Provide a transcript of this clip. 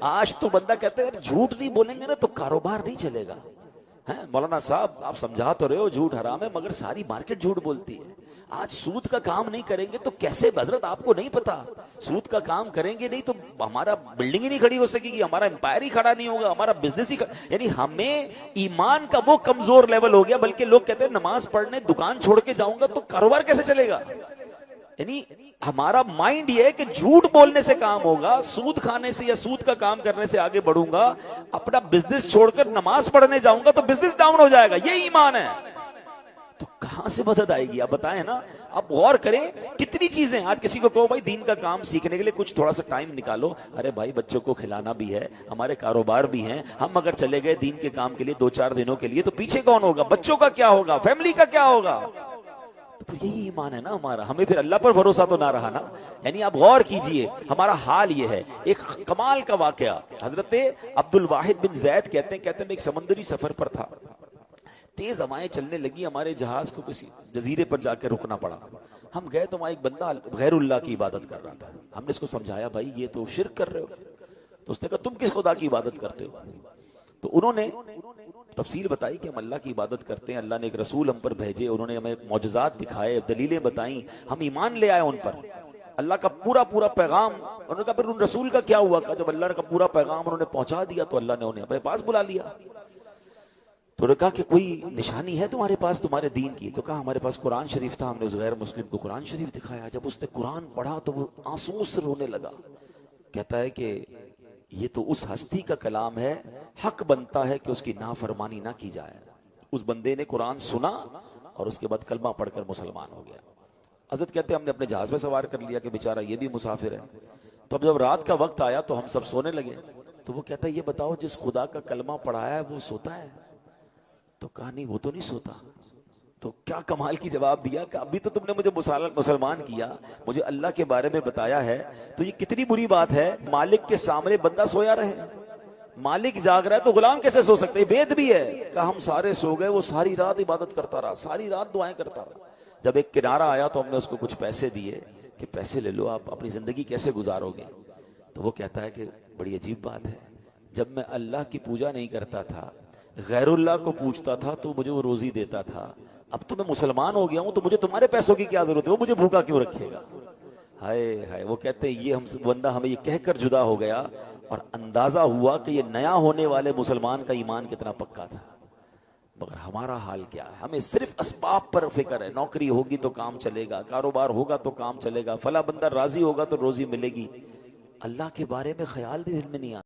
آج تو بندہ کہتے ہیں جھوٹ نہیں بولیں گے نا تو کاروبار نہیں چلے گا. مولانا صاحب آپ سمجھا تو رہے ہو جھوٹ حرام ہے، مگر ساری مارکیٹ جھوٹ بولتی ہے. آج سود کا کام نہیں کریں گے تو کیسے؟ حضرت آپ کو نہیں پتا، سود کا کام کریں گے نہیں تو ہمارا بلڈنگ ہی نہیں کھڑی ہو سکے گی، ہمارا امپائر ہی کھڑا نہیں ہوگا، ہمارا بزنس ہی یعنی ہمیں ایمان کا وہ کمزور لیول ہو گیا. بلکہ لوگ کہتے ہیں نماز پڑھنے دکان چھوڑ کے جاؤں گا تو کاروبار کیسے چلے گا. یعنی ہمارا مائنڈ یہ ہے کہ جھوٹ بولنے سے کام ہوگا، سود کھانے سے یا سود کا کام کرنے سے آگے بڑھوں گا. اپنا بزنس چھوڑ کر نماز پڑھنے جاؤں گا تو بزنس ڈاؤن ہو جائے گا. یہ ایمان ہے. تو کہاں سے مدد آئے گی؟ آپ بتائیں نا. آپ غور کریں کتنی چیزیں. آج کسی کو کہو بھائی دین کا کام سیکھنے کے لیے کچھ تھوڑا سا ٹائم نکالو، ارے بھائی بچوں کو کھلانا بھی ہے، ہمارے کاروبار بھی ہیں، ہم اگر چلے گئے دین کے کام کے لیے 2-4 دنوں کے لیے تو پیچھے کون ہوگا؟ بچوں کا کیا ہوگا؟ فیملی کا کیا ہوگا؟ تو پھر یہی ایمان ہے نا ہمارا. ہمیں پھر اللہ پر بھروسہ تو نہ رہا نا. یعنی آپ غور کیجئے ہمارا حال یہ ہے. ایک کمال کا واقعہ، حضرت عبد الواحد بن زید کہتے ہیں میں ایک سمندری سفر پر تھا، تیز ہوائیں چلنے لگی، ہمارے جہاز کو کسی جزیرے پر جا کے رکنا پڑا. ہم گئے تو وہاں ایک بندہ غیر اللہ کی عبادت کر رہا تھا. ہم نے اس کو سمجھایا بھائی یہ تو شرک کر رہے ہو. تو اس نے کہا تم کس خدا کی عبادت کرتے ہو؟ تو انہوں نے تفسیر بتائی کہ ہم اللہ کی عبادت کرتے ہیں، اللہ نے ایک رسول ہم پر بھیجے، انہوں نے ہمیں معجزات دکھائے، دلیلیں بتائیں، ہم ایمان لے آئے ان پر. اللہ کا پورا پیغام. انہوں نے کہا پھر ان رسول کا کیا ہوا؟ جب اللہ کا پورا پیغام انہوں نے پہنچا دیا تو اللہ نے انہیں اپنے پاس بلا لیا. تو انہوں نے کہا کہ کوئی نشانی ہے تمہارے پاس تمہارے دین کی؟ تو کہا ہمارے پاس قرآن شریف تھا. ہم نے اس غیر مسلم کو قرآن شریف دکھایا. جب اس نے قرآن پڑھا تو وہ آنسوں سے رونے لگا. کہتا ہے کہ یہ تو اس ہستی کا کلام ہے، حق بنتا ہے کہ اس کی نافرمانی نہ کی جائے. اس بندے نے قرآن سنا اور اس کے بعد کلمہ پڑھ کر مسلمان ہو گیا. حضرت کہتے ہیں ہم نے اپنے جہاز میں سوار کر لیا کہ بیچارہ یہ بھی مسافر ہے. تو اب جب رات کا وقت آیا تو ہم سب سونے لگے. تو وہ کہتا ہے یہ بتاؤ جس خدا کا کلمہ پڑھایا ہے وہ سوتا ہے؟ تو کہا نہیں وہ تو نہیں سوتا. تو کیا کمال کی جواب دیا کہ ابھی تو تم نے مجھے مسلمان کیا، مجھے اللہ کے بارے میں بتایا ہے، تو یہ کتنی بری بات ہے مالک کے سامنے بندہ سویا رہے. مالک جاگ رہا ہے تو غلام کیسے سو سکتے؟ وید بھی ہے کہ ہم سارے سو گئے، وہ ساری رات عبادت کرتا رہا، ساری رات دعائیں کرتا رہا. جب ایک کنارہ آیا تو ہم نے اس کو کچھ پیسے دیے کہ پیسے لے لو، آپ اپنی زندگی کیسے گزارو گے؟ تو وہ کہتا ہے کہ بڑی عجیب بات ہے، جب میں اللہ کی پوجا نہیں کرتا تھا، غیر اللہ کو پوچھتا تھا تو مجھے وہ روزی دیتا تھا. اب تو میں مسلمان ہو گیا ہوں تو مجھے تمہارے پیسوں کی کیا ضرورت ہے؟ وہ مجھے بھوکا کیوں رکھے گا؟ ہائے ہائے. وہ کہتے ہیں یہ ہم بندہ ہمیں یہ کہہ کر جدا ہو گیا اور اندازہ ہوا کہ یہ نیا ہونے والے مسلمان کا ایمان کتنا پکا تھا. مگر ہمارا حال کیا ہے؟ ہمیں صرف اسباب پر فکر ہے. نوکری ہوگی تو کام چلے گا، کاروبار ہوگا تو کام چلے گا، فلاں بندہ راضی ہوگا تو روزی ملے گی. اللہ کے بارے میں خیال بھی دل میں نہیں آتا.